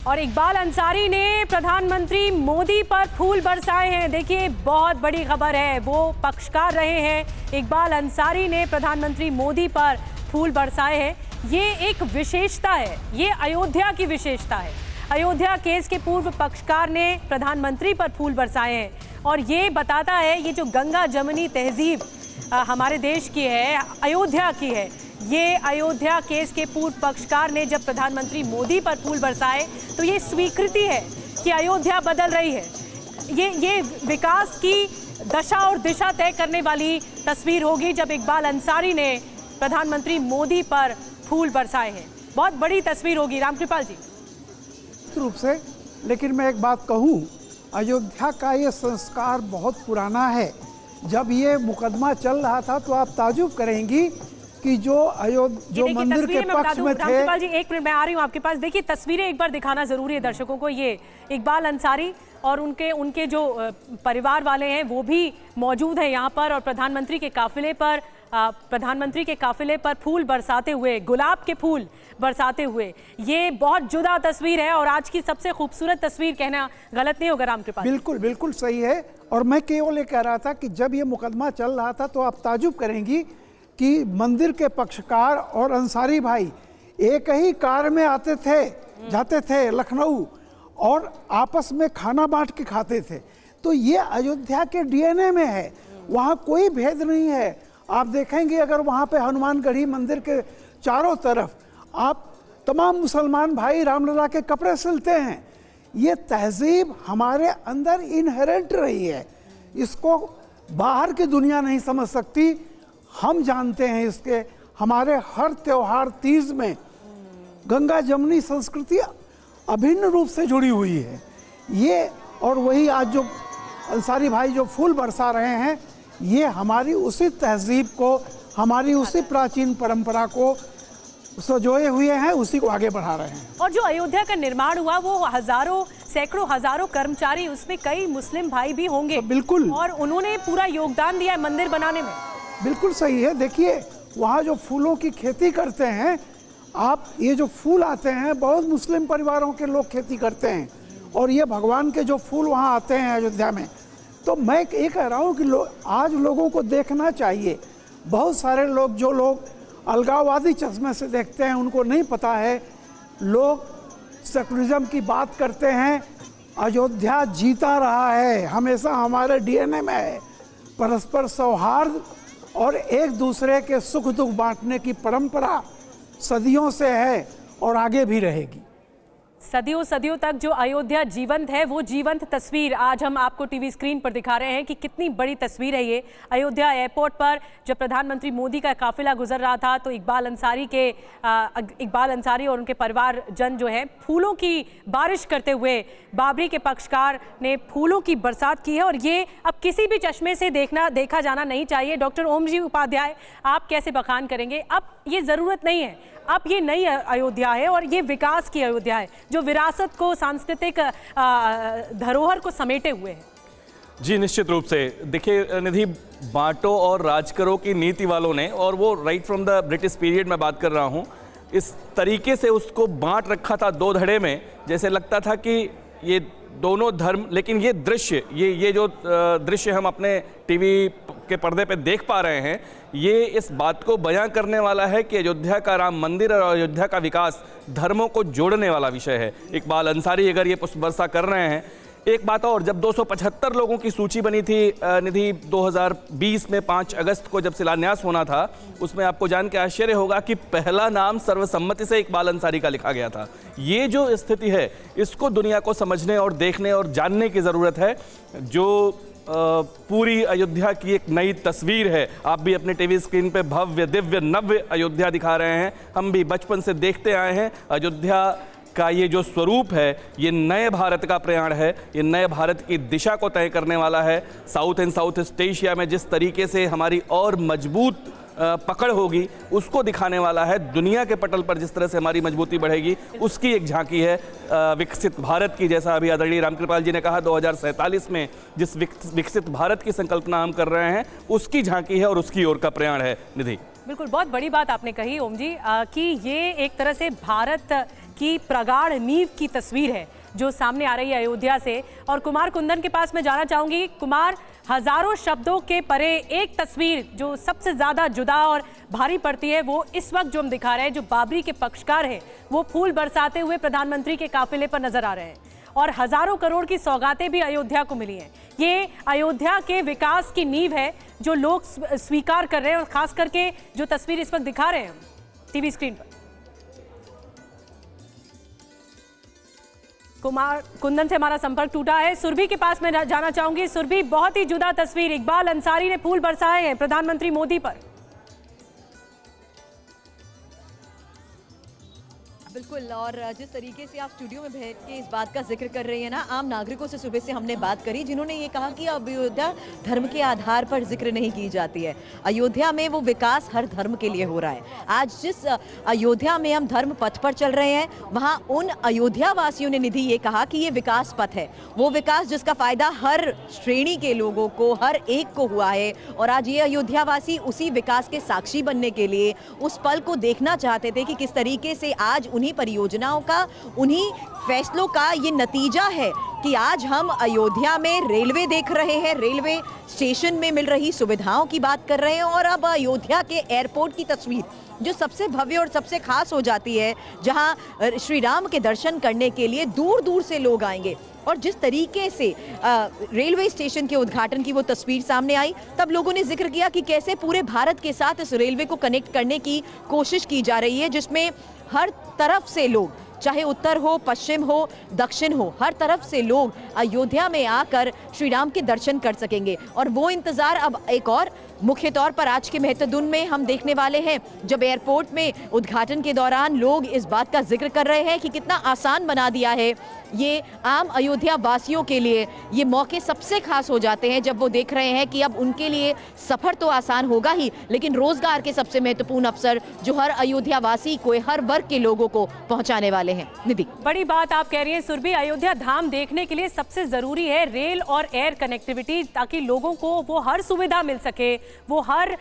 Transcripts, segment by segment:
और इकबाल अंसारी ने प्रधानमंत्री मोदी पर फूल बरसाए हैं। देखिए, बहुत बड़ी खबर है, वो पक्षकार रहे हैं। इकबाल अंसारी ने प्रधानमंत्री मोदी पर फूल बरसाए हैं। ये एक विशेषता है, ये अयोध्या की विशेषता है। अयोध्या केस के पूर्व पक्षकार ने प्रधानमंत्री पर फूल बरसाए हैं और ये बताता है, ये जो गंगा जमुनी तहजीब हमारे देश की है, अयोध्या की है। ये अयोध्या केस के पूर्व पक्षकार ने जब प्रधानमंत्री मोदी पर फूल बरसाए तो ये स्वीकृति है कि अयोध्या बदल रही है। ये विकास की दशा और दिशा तय करने वाली तस्वीर होगी जब इकबाल अंसारी ने प्रधानमंत्री मोदी पर फूल बरसाए हैं। बहुत बड़ी तस्वीर होगी। रामकृपाल जी। रूप से, लेकिन मैं एक बात कहूं, अयोध्या का ये संस्कार बहुत पुराना है। जब ये मुकदमा चल रहा था तो आप ताजुब करेंगी कि जो मंदिर के पक्ष में थे। रामकृपाल जी, एक मिनट, मैं आ रही हूँ आपके पास। देखिए, तस्वीरें एक बार दिखाना जरूरी है दर्शकों को। ये इकबाल अंसारी और उनके जो परिवार वाले हैं वो भी मौजूद हैं यहाँ पर, और प्रधानमंत्री के काफिले पर फूल बरसाते हुए, गुलाब के फूल बरसाते हुए। ये बहुत जुदा तस्वीर है और आज की सबसे खूबसूरत तस्वीर कहना गलत नहीं होगा। रामकृपाल, बिल्कुल बिल्कुल सही है। और मैं केवल ये कह रहा था कि जब ये मुकदमा चल रहा था तो आप ताजुब करेंगी कि मंदिर के पक्षकार और अंसारी भाई एक ही कार में आते थे, जाते थे लखनऊ, और आपस में खाना बांट के खाते थे। तो ये अयोध्या के डीएनए में है, वहाँ कोई भेद नहीं है। आप देखेंगे अगर वहाँ पे हनुमानगढ़ी मंदिर के चारों तरफ आप तमाम मुसलमान भाई रामलला के कपड़े सिलते हैं। ये तहजीब हमारे अंदर इनहेरेंट रही है, इसको बाहर की दुनिया नहीं समझ सकती, हम जानते हैं इसके। हमारे हर त्योहार तीज में गंगा जमुनी संस्कृति अभिन्न रूप से जुड़ी हुई है ये। और वही आज जो अंसारी भाई जो फूल बरसा रहे हैं, ये हमारी उसी तहजीब को, हमारी उसी प्राचीन परंपरा को सजोए हुए हैं, उसी को आगे बढ़ा रहे हैं। और जो अयोध्या का निर्माण हुआ वो सैकड़ों हजारों कर्मचारी, उसमें कई मुस्लिम भाई भी होंगे। बिल्कुल, और उन्होंने पूरा योगदान दिया है मंदिर बनाने में। बिल्कुल सही है। देखिए, वहाँ जो फूलों की खेती करते हैं आप, ये जो फूल आते हैं बहुत मुस्लिम परिवारों के लोग खेती करते हैं, और ये भगवान के जो फूल वहाँ आते हैं अयोध्या में। तो मैं ये कह रहा हूँ कि आज लोगों को देखना चाहिए। बहुत सारे लोग, जो लोग अलगाववादी चश्मे से देखते हैं, उनको नहीं पता है। लोग सेकुलरिज्म की बात करते हैं, अयोध्या जीता रहा है, हमेशा हमारे डीएनए में है। परस्पर सौहार्द और एक दूसरे के सुख दुख बांटने की परंपरा सदियों से है और आगे भी रहेगी। सदियों सदियों तक जो अयोध्या जीवंत है, वो जीवंत तस्वीर आज हम आपको टीवी स्क्रीन पर दिखा रहे हैं कि कितनी बड़ी तस्वीर है ये। अयोध्या एयरपोर्ट पर जब प्रधानमंत्री मोदी का काफिला गुजर रहा था तो इकबाल अंसारी और उनके परिवार जन जो है फूलों की बारिश करते हुए, बाबरी के पक्षकार ने फूलों की बरसात की है। और ये अब किसी भी चश्मे से देखा जाना नहीं चाहिए। डॉक्टर ओम जी उपाध्याय, आप कैसे बखान करेंगे? अब ये ज़रूरत नहीं है, अब ये नई अयोध्या है और ये विकास की अयोध्या है जो विरासत को, सांस्कृतिक धरोहर को समेटे हुए है। जी निश्चित रूप से। देखिए निधि, बांटो और राज करो की नीति वालों ने, और वो right from the British period में बात कर रहा हूँ, इस तरीके से उसको बांट रखा था दो धड़े में, जैसे लगता था कि ये दोनों धर्म। लेकिन ये दृश्य, ये जो दृश्य हम अपने टीवी के पर्दे पे देख पा रहे हैं, ये इस बात को बयां करने वाला है कि अयोध्या का राम मंदिर और अयोध्या का विकास धर्मों को जोड़ने वाला विषय है। इकबाल अंसारी अगर ये पुष्प वर्षा कर रहे हैं। एक बात और, जब 275 लोगों की सूची बनी थी निधि 2020 में 5 अगस्त को जब शिलान्यास होना था, उसमें आपको जान के आश्चर्य होगा कि पहला नाम सर्वसम्मति से इकबाल अंसारी का लिखा गया था। ये जो स्थिति है, इसको दुनिया को समझने और देखने और जानने की ज़रूरत है। जो पूरी अयोध्या की एक नई तस्वीर है। आप भी अपने टीवी स्क्रीन पे भव्य दिव्य नव्य अयोध्या दिखा रहे हैं, हम भी बचपन से देखते आए हैं। अयोध्या का ये जो स्वरूप है, ये नए भारत का प्रयाण है, ये नए भारत की दिशा को तय करने वाला है। South and south east Asia में जिस तरीके से हमारी और मजबूत पकड़ होगी, उसको दिखाने वाला है। दुनिया के पटल पर जिस तरह से हमारी मजबूती बढ़ेगी, उसकी एक झांकी है विकसित भारत की। जैसा अभी आदरणीय रामकृपाल जी ने कहा, 2047 में जिस विकसित भारत की संकल्पना हम कर रहे हैं, उसकी झांकी है और उसकी ओर का प्रयाण है। निधि, बिल्कुल, बहुत बड़ी बात आपने कही ओम जी, कि ये एक तरह से भारत की प्रगाढ़ नींव की तस्वीर है जो सामने आ रही है अयोध्या से। और कुमार कुंदन के पास मैं जाना चाहूंगी। कुमार, हजारों शब्दों के परे एक तस्वीर जो सबसे ज्यादा जुदा और भारी पड़ती है वो इस वक्त जो हम दिखा रहे हैं, जो बाबरी के पक्षकार हैं वो फूल बरसाते हुए प्रधानमंत्री के काफिले पर नजर आ रहे हैं और हजारों करोड़ की सौगातें भी अयोध्या को मिली हैं। ये अयोध्या के विकास की नींव है जो लोग स्वीकार कर रहे हैं और खास करके जो तस्वीर इस वक्त दिखा रहे हैं हम टीवी स्क्रीन पर। कुमार कुंदन से हमारा संपर्क टूटा है। सुरभि के पास मैं जाना चाहूंगी। सुरभि, बहुत ही जुदा तस्वीर, इकबाल अंसारी ने फूल बरसाए हैं प्रधानमंत्री मोदी पर। बिल्कुल, और जिस तरीके से आप स्टूडियो में बैठ के इस बात का जिक्र कर रही है ना, आम नागरिकों से सुबह से हमने बात करी जिन्होंने ये कहा कि अयोध्या धर्म के आधार पर जिक्र नहीं की जाती है। अयोध्या में वो विकास हर धर्म के लिए हो रहा है। आज जिस अयोध्या में हम धर्म पथ पर चल रहे हैं वहाँ उन अयोध्या वासियों ने निधि ये कहा कि ये विकास पथ है, वो विकास जिसका फायदा हर श्रेणी के लोगों को, हर एक को हुआ है। और आज ये अयोध्या वासी उसी विकास के साक्षी बनने के लिए उस पल को देखना चाहते थे कि किस तरीके से आज उन्हीं परियोजनाओं का, उन्हीं फैसलों का ये नतीजा है कि आज हम अयोध्या में रेलवे देख रहे हैं, रेलवे स्टेशन में मिल रही सुविधाओं की बात कर रहे हैं। और अब अयोध्या के एयरपोर्ट की तस्वीर जो सबसे भव्य और सबसे खास हो जाती है, जहां श्री राम के दर्शन करने के लिए दूर दूर से लोग आएंगे। और जिस तरीके से रेलवे स्टेशन के उद्घाटन की वो तस्वीर सामने आई, तब लोगों ने जिक्र किया कि कैसे पूरे भारत के साथ इस रेलवे को कनेक्ट करने की कोशिश की जा रही है, जिसमें हर तरफ से लोग, चाहे उत्तर हो, पश्चिम हो, दक्षिण हो, हर तरफ से लोग अयोध्या में आकर श्री राम के दर्शन कर सकेंगे। और वो इंतजार अब एक और मुख्य तौर पर आज के महत्वपूर्ण में हम देखने वाले हैं, जब एयरपोर्ट में उद्घाटन के दौरान लोग इस बात का जिक्र कर रहे हैं कि कितना आसान बना दिया है ये आम अयोध्या वासियों के लिए। ये मौके सबसे खास हो जाते हैं जब वो देख रहे हैं कि अब उनके लिए सफर तो आसान होगा ही, लेकिन रोजगार के सबसे महत्वपूर्ण अवसर जो हर अयोध्या वासी को, हर वर्ग के लोगों को पहुंचाने वाले हैं। निधि, बड़ी बात आप कह रही हैं सुरभि। अयोध्या धाम देखने के लिए सबसे जरूरी है रेल और एयर कनेक्टिविटी, ताकि लोगों को वो हर सुविधा मिल सके, वो हर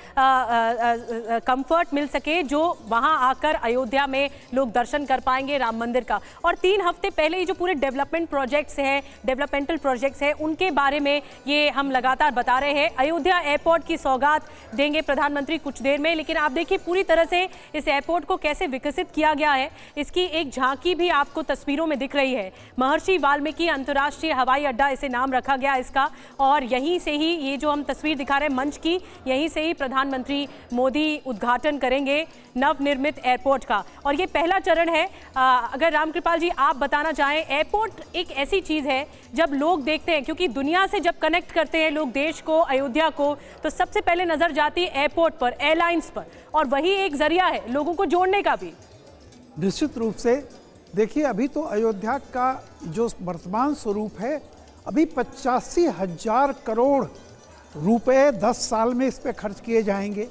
कंफर्ट मिल सके जो वहां आकर अयोध्या में लोग दर्शन कर पाएंगे राम मंदिर का। और 3 हफ्ते पहले ही जो पूरे डेवलपमेंट प्रोजेक्ट्स हैं, डेवलपमेंटल प्रोजेक्ट्स हैं, उनके बारे में ये हम लगातार बता रहे हैं। अयोध्या एयरपोर्ट की सौगात देंगे प्रधानमंत्री कुछ देर में, लेकिन आप देखिए पूरी तरह से इस एयरपोर्ट को कैसे विकसित किया गया है, इसकी एक झांकी भी आपको तस्वीरों में दिख रही है। महर्षि वाल्मीकि अंतर्राष्ट्रीय हवाई अड्डा इसे नाम रखा गया इसका, और यहीं से ही ये जो हम तस्वीर दिखा रहे हैं मंच की, यहीं से ही प्रधानमंत्री मोदी उद्घाटन करेंगे नवनिर्मित एयरपोर्ट का। और ये पहला चरण है। अगर रामकृपाल जी आप बताना चाहें, एयरपोर्ट एक ऐसी चीज है जब लोग देखते हैं, क्योंकि दुनिया से जब कनेक्ट करते हैं लोग देश को, अयोध्या को, तो सबसे पहले नजर जाती है एयरपोर्ट पर, एयरलाइंस पर, और वही एक जरिया है लोगों को जोड़ने का भी। निश्चित रूप से देखिए, अभी तो अयोध्या का जो वर्तमान स्वरूप है, अभी 85,000 करोड़ रुपए 10 साल में इस पे खर्च किए जाएंगे।